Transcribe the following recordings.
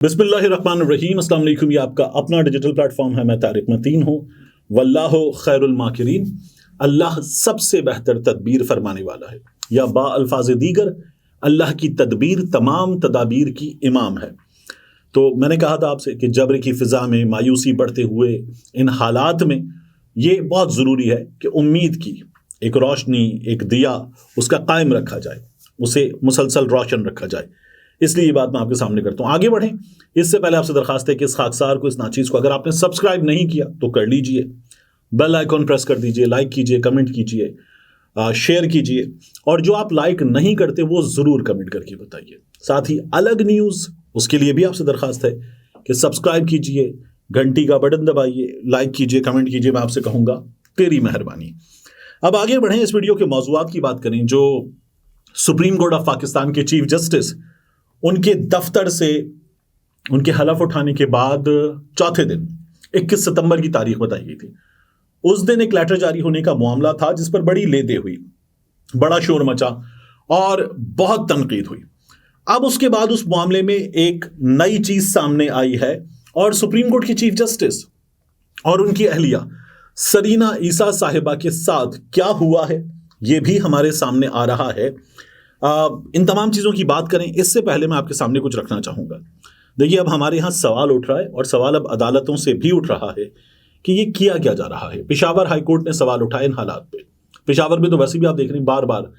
बिस्मिल्लाहिर्रहमानिर्रहीम। अस्सलाम वालेकुम। ये आपका अपना डिजिटल प्लेटफॉर्म है। मैं तारिक मतीन हूँ। वल्लाहु खैरुल माकिरीन। अल्लाह सबसे बेहतर तदबीर फरमाने वाला है। या बा अल्फाज दीगर, अल्लाह की तदबीर तमाम तदाबीर की इमाम है। तो मैंने कहा था आपसे कि जबर की फ़िज़ा में मायूसी बढ़ते हुए इन हालात में ये बहुत ज़रूरी है कि उम्मीद की एक रोशनी, एक दिया उसका कायम रखा जाए, उसे मुसलसल रोशन रखा जाए। इसलिए ये बात मैं आपके सामने करता हूँ। आगे बढ़ें इससे पहले आपसे दरखास्त है कि इस खाकसार को, इस नाचीज़ को अगर आपने सब्सक्राइब नहीं किया तो कर लीजिए, बेल आइकॉन प्रेस कर दीजिए, लाइक कीजिए, कमेंट कीजिए, शेयर कीजिए, और जो आप लाइक नहीं करते वो ज़रूर कमेंट करके बताइए। साथ ही अलग न्यूज़, उसके लिए भी आपसे दरखास्त है कि सब्सक्राइब कीजिए, घंटी का बटन दबाइए, लाइक कीजिए, कमेंट कीजिए। मैं आपसे कहूँगा तेरी मेहरबानी। अब आगे बढ़ें, इस वीडियो के मौज़ूआत की बात करें। जो सुप्रीम कोर्ट ऑफ पाकिस्तान के चीफ जस्टिस, उनके दफ्तर से उनके हलफ उठाने के बाद चौथे दिन 21 सितंबर की तारीख बताई गई थी। उस दिन एक लेटर जारी होने का मामला था जिस पर बड़ी लेदे हुई, बड़ा शोर मचा और बहुत तनकीद हुई। अब उसके बाद उस मामले में एक नई चीज सामने आई है और सुप्रीम कोर्ट की चीफ जस्टिस और उनकी अहलिया सरीना ईसा साहिबा के साथ क्या हुआ है यह भी हमारे सामने आ रहा है। इन तमाम चीज़ों की बात करें इससे पहले मैं आपके सामने कुछ रखना चाहूँगा। देखिए, अब हमारे यहाँ सवाल उठ रहा है और सवाल अब अदालतों से भी उठ रहा है कि ये किया क्या जा रहा है। पेशावर हाई कोर्ट ने सवाल उठाए इन हालात पे। पेशावर में तो वैसे भी आप देख रहे हैं बार बार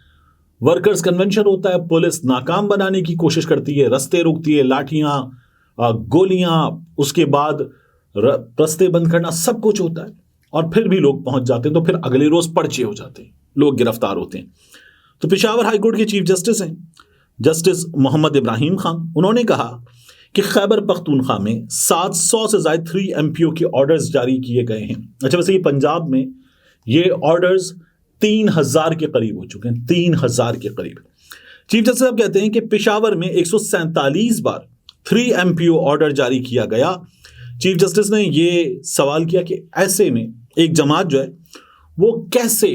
वर्कर्स कन्वेंशन होता है, पुलिस नाकाम बनाने की कोशिश करती है, रस्ते रोकती है, लाठियाँ, गोलियाँ, उसके बाद रस्ते बंद करना, सब कुछ होता है और फिर भी लोग पहुँच जाते हैं। तो फिर अगले रोज़ पर्चे हो जाते हैं, लोग गिरफ्तार होते हैं। तो पेशावर हाई कोर्ट के चीफ जस्टिस हैं जस्टिस मोहम्मद इब्राहिम खान। उन्होंने कहा कि खैबर पख्तूनख्वा में 700 से ज़ायद 3 MPO के ऑर्डर्स जारी किए गए हैं। अच्छा, वैसे ये पंजाब में ये ऑर्डर्स 3000 के करीब हो चुके हैं, 3000 के करीब। चीफ जस्टिस साहब कहते हैं कि पेशावर में 147 बार 3 MPO ऑर्डर जारी किया गया। चीफ जस्टिस ने ये सवाल किया कि ऐसे में एक जमात जो है वो कैसे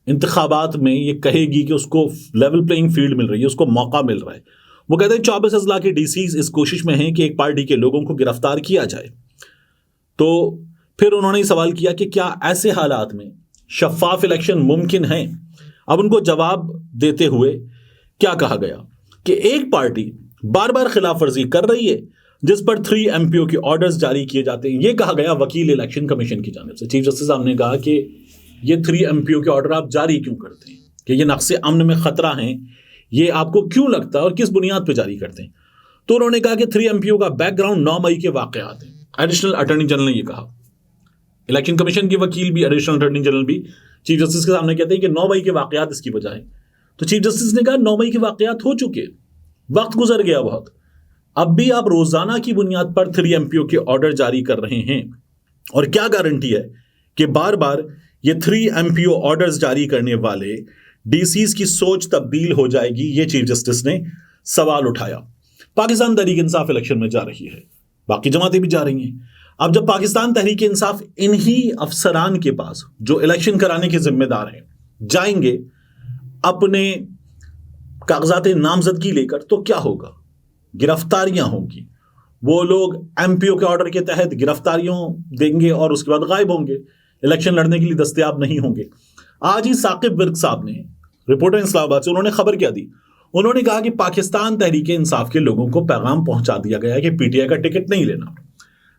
इंतखाबात में ये कहेगी कि उसको लेवल प्लेइंग फील्ड मिल रही है, उसको मौका मिल रहा है। वो कहते हैं 24 अजला के DCs इस कोशिश में हैं कि एक पार्टी के लोगों को गिरफ्तार किया जाए। तो फिर उन्होंने सवाल किया कि क्या ऐसे हालात में शफाफ इलेक्शन मुमकिन है। अब उनको जवाब देते हुए क्या कहा गया कि एक पार्टी बार बार खिलाफ वर्जी कर रही है जिस पर 3 MPO के ऑर्डर्स जारी किए जाते हैं। ये कहा गया वकील इलेक्शन कमीशन की जानिब से। चीफ जस्टिस साहब ने कहा कि ये 3 MPO के ऑर्डर आप जारी क्यों करते हैं, कि ये नक्शे अमन में खतरा हैं, ये आपको क्यों लगता है और किस बुनियाद पर जारी करते हैं। तो उन्होंने कहा कि 3 MPO का बैकग्राउंड 9 मई के वाकयात हैं। एडिशनल अटॉर्नी जनरल ने ये कहा, इलेक्शन कमीशन के वकील भी, एडिशनल अटॉर्नी जनरल भी चीफ जस्टिस के सामने कहते हैं कि 9 मई के वाकयात इसकी वजह है। तो चीफ जस्टिस ने कहा 9 मई के वाकयात हो चुके, वक्त गुजर गया बहुत, अब भी आप रोजाना की बुनियाद पर 3 MPO के ऑर्डर जारी कर रहे हैं और क्या गारंटी है कि बार बार ये 3 MPO ऑर्डर्स जारी करने वाले DCs की सोच तब्दील हो जाएगी। ये चीफ जस्टिस ने सवाल उठाया। पाकिस्तान तहरीक इंसाफ इलेक्शन में जा रही है, बाकी जमातें भी जा रही हैं। अब जब पाकिस्तान तहरीक इंसाफ इन्हीं अफसरान के पास जो इलेक्शन कराने के जिम्मेदार हैं जाएंगे अपने कागजात नामजदगी लेकर, तो क्या होगा? गिरफ्तारियां होंगी। वो लोग MPO के ऑर्डर के तहत गिरफ्तारियों देंगे और उसके बाद गायब होंगे, इलेक्शन लड़ने के लिए दस्तयाब नहीं होंगे। आज ही साकिब विर्क साहब ने, रिपोर्टर इस्लामाबाद से, उन्होंने खबर क्या दी? उन्होंने कहा कि पाकिस्तान तहरीक इंसाफ के लोगों को पैगाम पहुंचा दिया गया है कि PTI का टिकट नहीं लेना।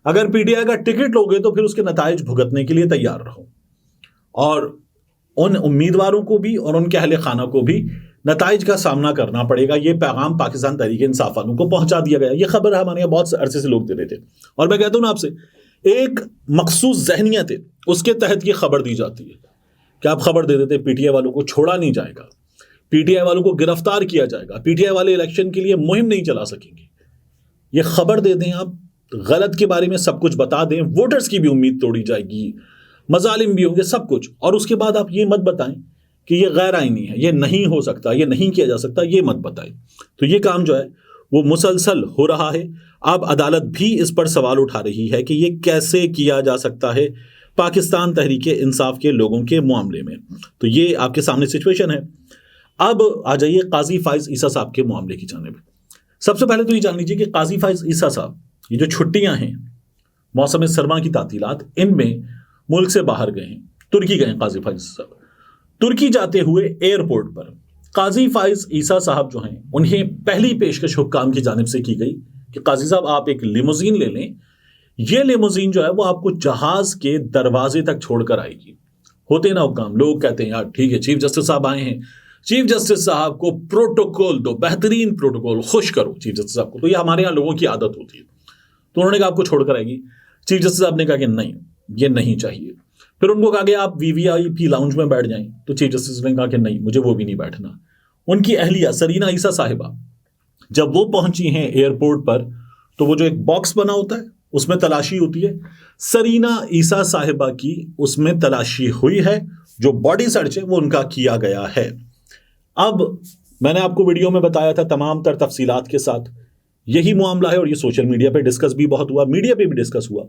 अगर PTI का टिकट लोगे तो फिर उसके नताइज भुगतने के लिए तैयार रहो, और उन उम्मीदवारों को भी और उनके अहले खाना को भी नताइज का सामना करना पड़ेगा। ये पैगाम पाकिस्तान तहरीक इंसाफ वालों को पहुंचा दिया गया। ये खबर हमारे यहाँ बहुत अरसे से लोग दे रहे थे, और मैं कहता हूँ ना आपसे, एक मखसूस जहनियत है उसके तहत ये खबर दी जाती है कि आप खबर दे देते PTI वालों को छोड़ा नहीं जाएगा, PTI वालों को गिरफ्तार किया जाएगा, PTI वाले इलेक्शन के लिए मुहिम नहीं चला सकेंगे। ये खबर दे दें आप, गलत के बारे में सब कुछ बता दें, वोटर्स की भी उम्मीद तोड़ी जाएगी, मजालिम भी होंगे, सब कुछ। और उसके बाद आप ये मत बताएं कि ये गैर आईनी है, ये नहीं हो सकता, ये नहीं किया जा सकता, ये मत बताएं। तो ये काम जो है वो मुसलसल हो रहा है। अब अदालत भी इस पर सवाल उठा रही है कि ये कैसे किया जा सकता है पाकिस्तान तहरीक इंसाफ के लोगों के मामले में। तो ये आपके सामने सिचुएशन है। अब आ जाइए काजी फाइज ईसा साहब के मामले की जानिब। सबसे पहले तो ये जान लीजिए कि काजी फाइज ईसा साहब, ये जो छुट्टियां हैं, मौसम सरमा की तातीलात, इनमें मुल्क से बाहर गए हैं, तुर्की गए काजी फाइज साहब। तुर्की जाते हुए एयरपोर्ट पर काजी फाइज ईसा साहब जो हैं, उन्हें पहली पेशकश हुक्काम की जानिब से की गई कि काजी साहब आप एक लिमोजीन ले लें, ये लिमोजीन जो है वो आपको जहाज के दरवाजे तक छोड़कर आएगी। होते ना हुक्काम, लोग कहते हैं यार ठीक है चीफ जस्टिस साहब आए हैं, चीफ जस्टिस साहब को प्रोटोकॉल दो, बेहतरीन प्रोटोकॉल, खुश करो चीफ जस्टिस साहब को। तो ये हमारे यहाँ लोगों की आदत होती है। तो उन्होंने कहा आपको छोड़कर आएगी। चीफ जस्टिस साहब ने कहा कि नहीं, ये नहीं चाहिए। फिर उनको कहा कि आप वीवीआईपी लाउंज में बैठ जाएं, तो चीफ जस्टिस ने कहा कि नहीं, मुझे वो भी नहीं बैठना। उनकी अहलिया सरीना ईसा साहिबा जब वो पहुंची हैं एयरपोर्ट पर, तो वो जो एक बॉक्स बना होता है उसमें तलाशी होती है, सरीना ईसा साहिबा की उसमें तलाशी हुई है। जो बॉडी सर्च है वो उनका किया गया है। अब मैंने आपको वीडियो में बताया था तमाम तर तफसीलात के साथ, यही मामला है और ये सोशल मीडिया पे डिस्कस भी बहुत हुआ, मीडिया पे भी डिस्कस हुआ।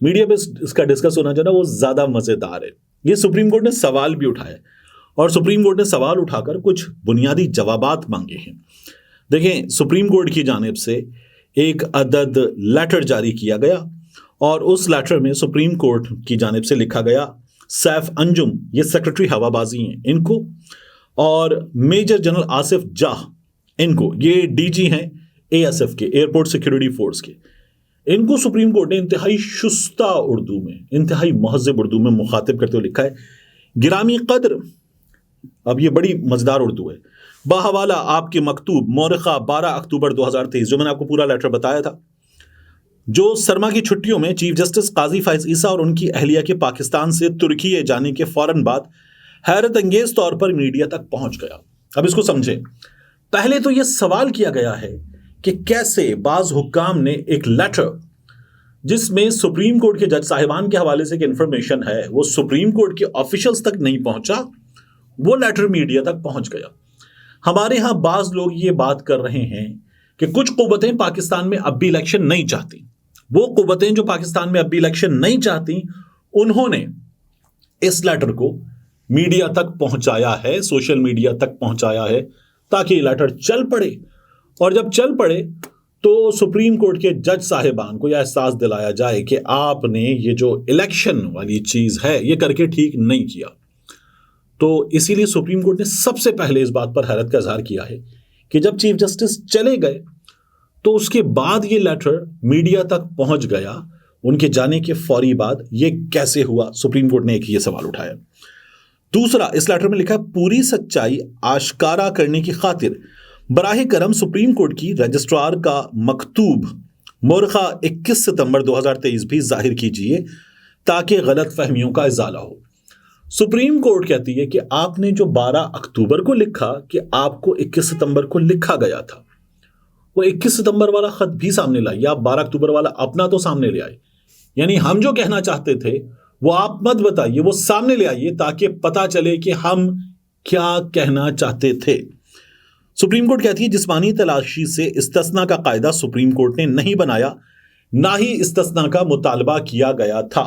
मीडिया पे इसका डिस्कस होना जो ना वो ज़्यादा मज़ेदार है। ये सुप्रीम कोर्ट ने सवाल भी उठाया और सुप्रीम कोर्ट ने सवाल उठाकर कुछ बुनियादी जवाबात मांगे हैं। देखें, सुप्रीम कोर्ट की जानिब से एक अदद लेटर जारी किया गया और उस लेटर में सुप्रीम कोर्ट की जानिब से लिखा गया, सैफ अंजुम, ये सेक्रेटरी हवाबाजी हैं इनको, और मेजर जनरल आसिफ जाह, इनको, ये डीजी हैं एएसएफ के, एयरपोर्ट सिक्योरिटी फोर्स के, इनको सुप्रीम कोर्ट ने इंतहाई शुस्ता उर्दू में, इंतहाई महज़ब उर्दू में मुखातिब करते हुए लिखा है, गिरामी कद्र, अब ये बड़ी मज़ेदार उर्दू है, बाहवाला आपके मकतूब मौरखा 12 अक्टूबर 2023, जो मैंने आपको पूरा लेटर बताया था, जो सरमा की छुट्टियों में चीफ जस्टिस काजी फाइज ईसा और उनकी अहलिया के पाकिस्तान से तुर्की जाने के फौरन बाद हैरत अंगेज तौर पर मीडिया तक पहुंच गया। अब इसको समझें। पहले तो यह सवाल किया गया है कि कैसे बाज हुक्काम ने एक लेटर जिसमें सुप्रीम कोर्ट के जज साहिबान के हवाले से इंफॉर्मेशन है वो सुप्रीम कोर्ट के ऑफिशियल्स तक नहीं पहुंचा, वो लेटर मीडिया तक पहुंच गया। हमारे यहां बाज लोग ये बात कर रहे हैं कि कुछ कुव्वतें पाकिस्तान में अब भी इलेक्शन नहीं चाहती। वो कुव्वतें जो पाकिस्तान में अब भी इलेक्शन नहीं चाहती, उन्होंने इस लेटर को मीडिया तक पहुंचाया है, सोशल मीडिया तक पहुंचाया है, ताकि ये लेटर चल पड़े। और जब चल पड़े तो सुप्रीम कोर्ट के जज साहिबान को यह एहसास दिलाया जाए कि आपने ये जो इलेक्शन वाली चीज है ये करके ठीक नहीं किया। तो इसीलिए सुप्रीम कोर्ट ने सबसे पहले इस बात पर हैरत का इजहार किया है कि जब चीफ जस्टिस चले गए तो उसके बाद ये लेटर मीडिया तक पहुंच गया, उनके जाने के फौरी बाद ये कैसे हुआ। सुप्रीम कोर्ट ने एक ये सवाल उठाया। दूसरा, इस लेटर में लिखा, पूरी सच्चाई आश्कारा करने की खातिर बराह करम सुप्रीम कोर्ट की रजिस्ट्रार का मकतूब मोरखा 21 सितंबर 2023 भी जाहिर कीजिए ताकि गलत फहमियों का इजाला हो। सुप्रीम कोर्ट कहती है कि आपने जो 12 अक्टूबर को लिखा कि आपको 21 सितंबर को लिखा गया था, वो 21 सितंबर वाला खत भी सामने लाइए, आप 12 अक्टूबर वाला अपना तो सामने ले आए। यानी हम जो कहना चाहते थे वो आप मत बताइए, वो सामने ले आइए ताकि पता चले कि हम क्या कहना चाहते थे। सुप्रीम कोर्ट कहती है जिस्मानी तलाशी से इस्तिस्ना का कायदा सुप्रीम कोर्ट ने नहीं बनाया, ना ही इस्तिस्ना का मुतालबा किया गया था।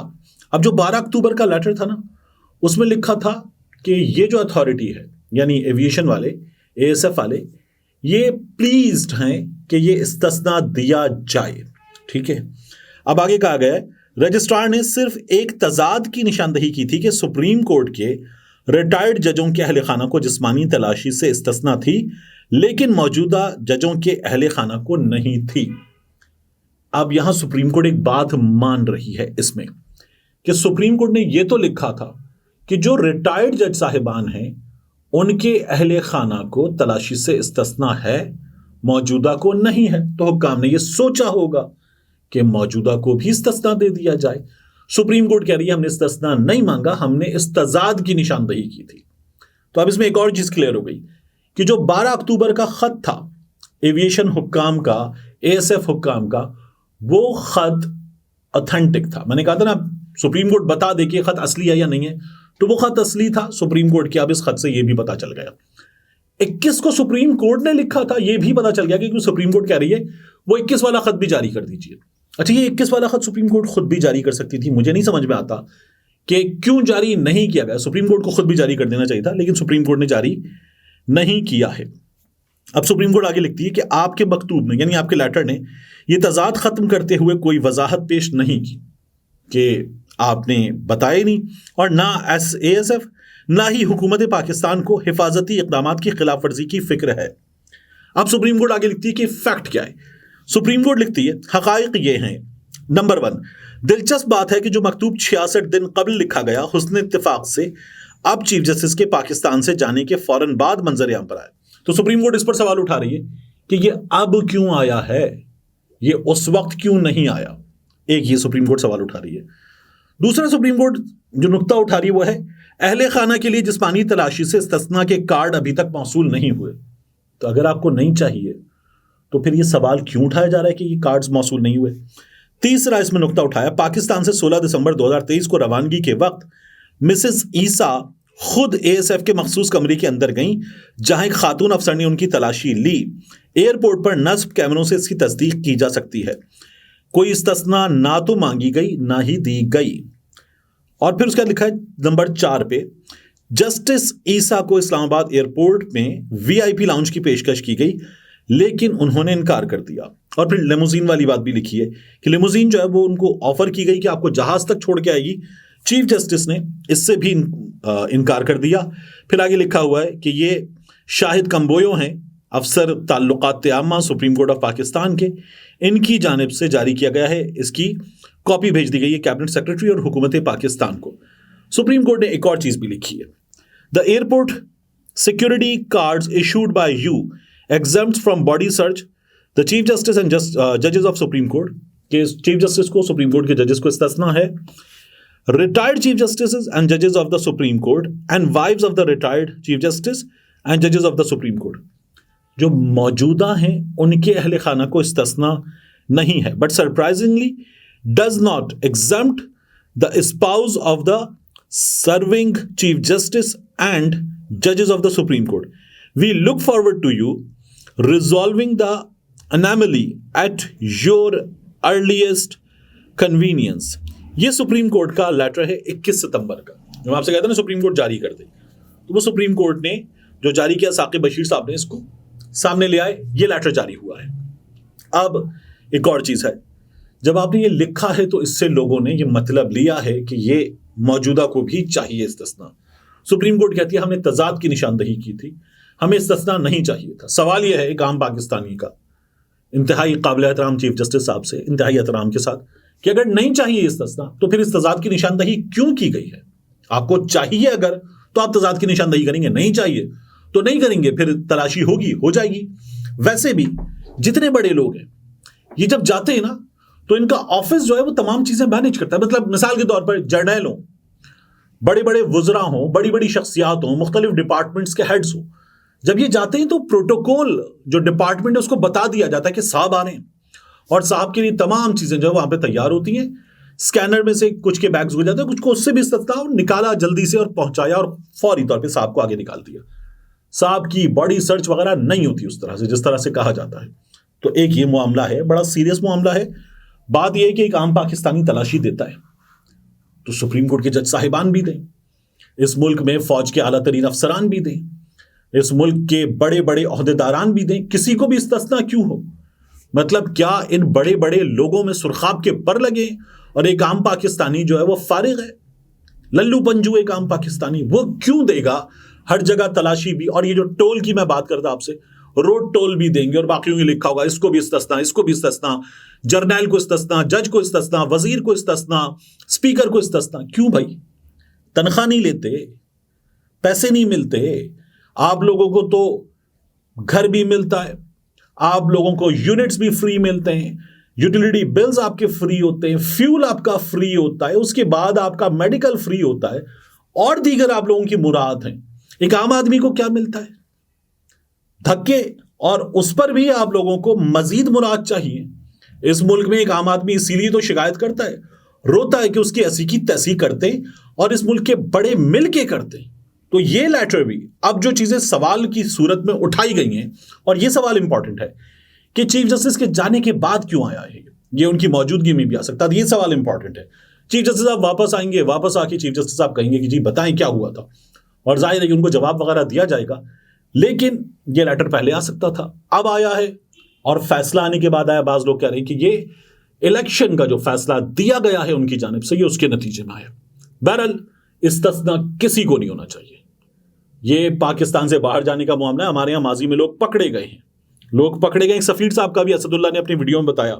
अब जो 12 अक्टूबर का लेटर था ना, उसमें लिखा था कि ये जो अथॉरिटी है यानी एविएशन वाले, एएसएफ वाले, ये प्लीज्ड हैं कि ये इस्तिस्ना दिया जाए। ठीक है, अब आगे कहा गया है, रजिस्ट्रार ने सिर्फ एक तजाद की निशानदही की थी कि सुप्रीम कोर्ट के रिटायर्ड जजों के अहले खाना को जिस्मानी तलाशी से इस्तिस्ना थी, लेकिन मौजूदा जजों के अहले खाना को नहीं थी। अब यहां सुप्रीम कोर्ट एक बात मान रही है इसमें कि सुप्रीम कोर्ट ने यह तो लिखा था कि जो रिटायर्ड जज साहिबान हैं उनके अहले खाना को तलाशी से इस्तिस्ना है, मौजूदा को नहीं है। तो हुक्काम ने यह सोचा होगा कि मौजूदा को भी इस्तिस्ना दे दिया जाए। सुप्रीम कोर्ट कह रही है हमने इस्तिस्ना नहीं मांगा, हमने इस्तजाद की निशानदही की थी। तो अब इसमें एक और चीज क्लियर हो गई कि जो 12 अक्टूबर का खत था एविएशन हुक्काम का, एएसएफ हुक्काम का, वो खत ऑथेंटिक था। मैंने कहा था ना सुप्रीम कोर्ट बता दे कि ये खत असली है या नहीं है, तो वो खत असली था सुप्रीम कोर्ट के। अब इस खत से ये भी पता चल गया 21 को सुप्रीम कोर्ट ने लिखा था, ये भी पता चल गया क्योंकि सुप्रीम कोर्ट कह रही है वो 21 वाला खत भी जारी कर दीजिए। अच्छा, ये 21 वाला खत सुप्रीम कोर्ट खुद भी जारी कर सकती थी। मुझे नहीं समझ में आता कि क्यों जारी नहीं किया गया। सुप्रीम कोर्ट को खुद भी जारी कर देना चाहिए था, लेकिन सुप्रीम कोर्ट ने जारी नहीं किया है। अब सुप्रीम कोर्ट आगे लिखती है कि आपके मकतूब ने यानी आपके लेटर ने यह तजाद खत्म करते हुए कोई वजाहत पेश नहीं की कि आपने बताया नहीं, और ना ASF ना ही हुकूमत पाकिस्तान को हिफाजती इकदाम की खिलाफ वर्जी की फिक्र है। अब सुप्रीम कोर्ट आगे लिखती है कि फैक्ट क्या है। सुप्रीम कोर्ट लिखती है हकाइक ये हैं। नंबर 1, दिलचस्प बात है कि जो मकतूब 66 दिन कबल लिखा गया हुस्न इत्तेफाक से अब चीफ जस्टिस के पाकिस्तान से जाने के फौरन बाद मंजर-ए-आम पर आया। तो सुप्रीम कोर्ट इस पर सवाल उठा रही है कि ये अब क्यों आया है, ये उस वक्त क्यों नहीं आया। एक ये सुप्रीम कोर्ट सवाल उठा रही है। दूसरा सुप्रीम कोर्ट जो नुक्ता उठा रही है वो है अहले खाना के लिए जिस्मानी तलाशी से इस्तिस्ना के कार्ड अभी तक मौसूल नहीं हुए। तो अगर आपको नहीं चाहिए तो फिर ये सवाल क्यों उठाया जा रहा है कि ये कार्ड्स मौसूल नहीं हुए। तीसरा इसमें नुक्ता उठाया, पाकिस्तान से 16 दिसंबर 2023 को रवानगी के वक्त मिसेस ईसा खुद ASF के मखसूस कमरे के अंदर गईं, जहां एक खातून अफसर ने उनकी तलाशी ली। एयरपोर्ट पर नस्ब कैमरों से इसकी तस्दीक की जा सकती है। कोई इस्तिस्ना ना तो मांगी गई ना ही दी गई। और फिर उसके बाद लिखा है नंबर 4 पे, जस्टिस ईसा को इस्लामाबाद एयरपोर्ट में VIP लाउंज की पेशकश की गई लेकिन उन्होंने इनकार कर दिया। और फिर लिमोजीन वाली बात भी लिखी है कि लिमोजीन जो है वो उनको ऑफर की गई कि आपको जहाज तक छोड़ के आएगी। चीफ जस्टिस ने इससे भी इनकार कर दिया। फिर आगे लिखा हुआ है कि ये शाहिद कंबोयो हैं, अफसर ताल्लुकात आमा सुप्रीम कोर्ट ऑफ पाकिस्तान के, इनकी जानिब से जारी किया गया है। इसकी कॉपी भेज दी गई है कैबिनेट सेक्रेटरी और हुकूमत पाकिस्तान को। सुप्रीम कोर्ट ने एक और चीज भी लिखी है, the airport security cards issued by you exempts from body search the chief justice and judges of supreme court के चीफ जस्टिस को, सुप्रीम कोर्ट के जजेस को इस्तिस्ना है। रिटायर्ड चीफ जस्टिस एंड जजेस of the supreme court and wives of the retired chief justice and जजेस of the supreme court, जो मौजूदा हैं उनके अहले खाना को इस्तिस्ना नहीं है। But surprisingly does not exempt the spouse of the serving chief justice and judges of the supreme court. We look forward to you resolving the anomaly at your earliest convenience. ये सुप्रीम कोर्ट का letter है 21 सितंबर का। जो मैं आपसे कहता ना supreme court जारी कर दे, तो वो सुप्रीम कोर्ट ने जो जारी किया, साकिब बशीर साहब ने इसको सामने ले आए, ये लेटर जारी हुआ है। अब एक और चीज है, जब आपने ये लिखा है तो इससे लोगों ने ये मतलब लिया है कि ये मौजूदा को भी चाहिए इस्तिस्ना। सुप्रीम कोर्ट कहती है हमने तजाद की निशानदही की थी, हमें इस्तिस्ना नहीं चाहिए था। सवाल यह है एक आम पाकिस्तानी का, इंतहाई काबिल एहतराम चीफ जस्टिस साहब से इंतहाई एहतराम के साथ, कि अगर नहीं चाहिए इस्तिस्ना तो फिर इस तजाद की निशानदही क्यों की गई है। आपको चाहिए अगर तो आप तजाद की निशानदही करेंगे, नहीं चाहिए तो नहीं करेंगे, फिर तलाशी होगी, हो जाएगी। वैसे भी जितने बड़े लोग हैं ये जब जाते हैं ना तो इनका ऑफिस जो है वो तमाम चीजें मैनेज करता है। मतलब मिसाल के तौर पर जर्नैल हो, बड़े बड़े वुजरा हो, बड़ी बड़ी शख्सियात हो, मुख्तलिफ डिपार्टमेंट्स के हेड्स हो, जब ये जाते हैं तो प्रोटोकॉल जो डिपार्टमेंट है उसको बता दिया जाता है कि साहब आ रहे हैं, और साहब के लिए तमाम चीजें जो है वहां पे तैयार होती हैं। स्कैनर में से कुछ के बैग्स हो जाते हैं, कुछ को उससे भी इस्तिस्ना, निकाला जल्दी से और पहुंचाया और फौरी तौर पे साहब को आगे निकाल दिया। साहब की बॉडी सर्च वगैरह नहीं होती उस तरह से जिस तरह से कहा जाता है। तो एक ये मामला है, बड़ा सीरियस मामला है। बात यह है कि एक आम पाकिस्तानी तलाशी देता है तो सुप्रीम कोर्ट के जज साहिबान भी दें, इस मुल्क में फौज के आला तरीन अफसरान भी दें, इस मुल्क के बड़े बड़े ओहदेदारान भी दें, किसी को भी इस्तिस्ना क्यों हो। मतलब क्या इन बड़े बड़े लोगों में सुरखाब के पर लगे और एक आम पाकिस्तानी जो है वो फारिग है, लल्लू पंजू एक आम पाकिस्तानी, वो क्यों देगा हर जगह तलाशी भी। और ये जो टोल की मैं बात करता आपसे, रोड टोल भी देंगे और बाकियों में लिखा होगा इसको भी इस्तिस्ना, इसको भी इस्तिस्ना, जर्नैल को इस्तिस्ना, जज को इस्तिस्ना, वजीर को इस्तिस्ना, स्पीकर को इस्तिस्ना। क्यों भाई, तनख्वाह नहीं लेते, पैसे नहीं मिलते, आप लोगों को तो घर भी मिलता है, आप लोगों को यूनिट्स भी फ्री मिलते हैं, यूटिलिटी बिल्स आपके फ्री होते हैं, फ्यूल आपका फ्री होता है, उसके बाद आपका मेडिकल फ्री होता है और दीगर आप लोगों की मुराद हैं। एक आम आदमी को क्या मिलता है? धक्के, और उस पर भी आप लोगों को मजीद मुराद चाहिए। इस मुल्क में एक आम आदमी इसीलिए तो शिकायत करता है, रोता है कि उसकी ऐसी की तैसी करते और इस मुल्क के बड़े मिल के करते। तो ये लेटर भी, अब जो चीजें सवाल की सूरत में उठाई गई हैं, और ये सवाल इंपॉर्टेंट है कि चीफ जस्टिस के जाने के बाद क्यों आया है, ये उनकी मौजूदगी में भी आ सकता है। ये सवाल इंपॉर्टेंट है। चीफ जस्टिस साहब वापस आएंगे, वापस आके चीफ जस्टिस साहब कहेंगे कि जी बताएं क्या हुआ था, और जाहिर है कि उनको जवाब वगैरह दिया जाएगा। लेकिन ये लेटर पहले आ सकता था, अब आया है और फैसला आने के बाद आया। बाज लोग कह रहे हैं कि ये इलेक्शन का जो फैसला दिया गया है उनकी जानिब से, ये उसके नतीजे में आया। बहरहाल इस्तिस्ना किसी को नहीं होना चाहिए। ये पाकिस्तान से बाहर जाने का मामला है। हमारे यहाँ माजी में लोग पकड़े गए हैं, लोग पकड़े गए। सफीर साहब का भी असदुल्ला ने अपनी वीडियो में बताया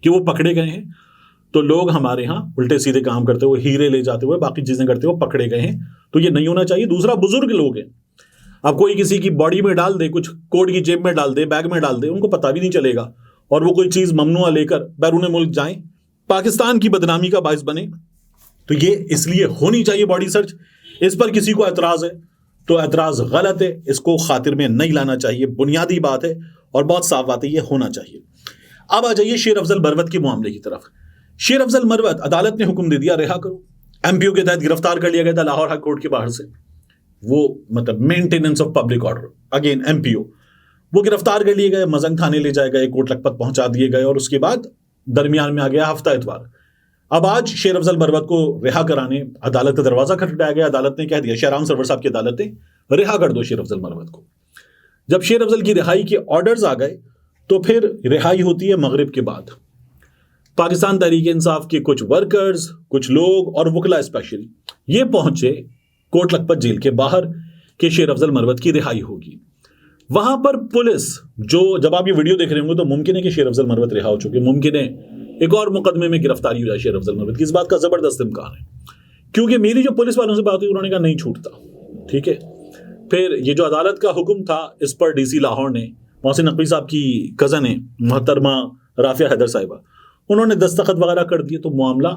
कि वो पकड़े गए हैं। तो लोग हमारे यहाँ उल्टे सीधे काम करते हुए, हीरे ले जाते हुए, बाकी चीजें करते हुए पकड़े गए हैं। तो ये नहीं होना चाहिए। दूसरा, बुजुर्ग लोग हैं, अब कोई किसी की बॉडी में डाल दे, कुछ कोट की जेब में डाल दे, बैग में डाल दे, उनको पता भी नहीं चलेगा और वो कोई चीज ममनुआ लेकर बैरून मुल्क जाएं, पाकिस्तान की बदनामी का बायस बने। तो ये इसलिए होनी चाहिए बॉडी सर्च। इस पर किसी को एतराज है तो एतराज गलत है, इसको खातिर में नहीं लाना चाहिए। बुनियादी बात है और बहुत साफ बात है, ये होना चाहिए। अब आ जाइए शेर अफजल मरवत के मामले की तरफ। शेर अफजल मरवत, अदालत ने हुक्म दे दिया रिहा करो। एमपीओ के तहत गिरफ्तार कर लिया गया था लाहौर हाई कोर्ट के बाहर से। वो मतलब maintenance of public order, again MPO, वो गिरफ्तार कर लिए गए, मजंग थाने ले जाए गए, कोट लखपत पहुंचा दिए गए और उसके बाद दरमियान में आ गया हफ्ता इतवार। अब आज शेर अफजल मरवत को रिहा कराने अदालत का दरवाजा खटखटाया गया। अदालत ने कह दिया, शहराम सरवर साहब की अदालत ने, रिहा कर दो शेर अफजल मरवत को। जब शेर अफजल की रिहाई के ऑर्डर्स आ गए तो फिर रिहाई होती है मगरिब के बाद। पाकिस्तान तहरीक इंसाफ के कुछ वर्कर्स, कुछ लोग और वकला स्पेशली ये पहुंचे कोट लखपत जेल के बाहर कि शेर अफजल मरवत की रिहाई होगी। वहां पर पुलिस, जो जब आप ये वीडियो देख रहे होंगे तो मुमकिन है कि शेर अफजल मरवत रिहा हो चुके, मुमकिन है एक और मुकदमे में गिरफ्तारी हो जाए शेर अफजल मरवत की। इस बात का जबरदस्त इम्कान है, क्योंकि मेरी जो पुलिस वालों से बात हुई उन्होंने कहा नहीं छूटता। ठीक है, फिर ये जो अदालत का हुक्म था इस पर डीसी लाहौर ने, मोहसिन नकवी साहब की कज़न है मोहतरमा राफिया हैदर साहिबा, उन्होंने दस्तखत वगैरह कर दिए। तो मामला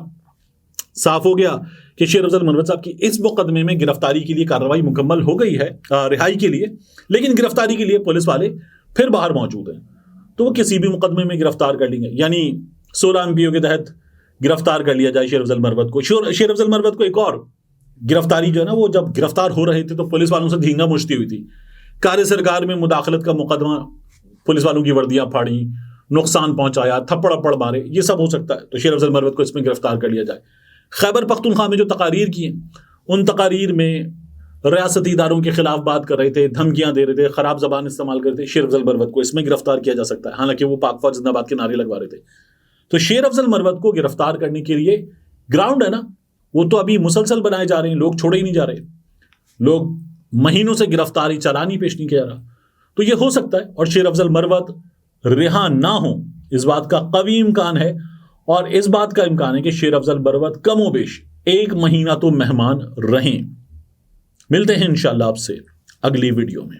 साफ हो गया कि शेर अफजल मरवत साहब की इस मुकदमे में गिरफ्तारी के लिए कार्रवाई मुकम्मल हो गई है, रिहाई के लिए। लेकिन गिरफ्तारी के लिए पुलिस वाले फिर बाहर मौजूद हैं, तो वो किसी भी मुकदमे में गिरफ्तार कर लेंगे। यानी 16 एमपीओ के तहत गिरफ्तार कर लिया जाए शेर अफजल मरवत को। शेर अफजल मरवत को एक और गिरफ्तारी जो है ना, वो जब गिरफ्तार हो रहे थे तो पुलिस वालों से धींगा मुश्ती हुई थी। कार्य सरकार में मुदाखलत का मुकदमा, पुलिस वालों की वर्दियां फाड़ी, नुकसान पहुंचाया, थप्पड़ अप्पड़ मारे, ये सब हो सकता है। तो शेर अफजल मरवत को इसमें गिरफ्तार कर लिया जाए। खैबर पख्तूनख्वा में जो तकारीर की हैं, उन तकारीर में रियासती इदारों के खिलाफ बात कर रहे थे, धमकियां दे रहे थे, खराब जबान इस्तेमाल कर रहे थे। शेर अफजल मरवत को इसमें गिरफ्तार किया जा सकता है, हालांकि वो पाक फौज जिंदाबाद के नारे लगवा रहे थे। तो शेर अफजल मरवत को गिरफ्तार करने के लिए ग्राउंड है ना, वो तो अभी मुसलसल बनाए जा रहे हैं, लोग छोड़े ही नहीं जा रहे, लोग महीनों से गिरफ्तारी चालान ही पेश नहीं किया रहा। तो ये हो सकता है और शेर अफजल मरवत रिहा ना हो, इस बात का कवी इम्कान है। और इस बात का इम्कान है कि शेर अफजल मरवत कमोबेश 1 महीना तो मेहमान रहें। मिलते हैं इंशाअल्लाह आपसे अगली वीडियो में।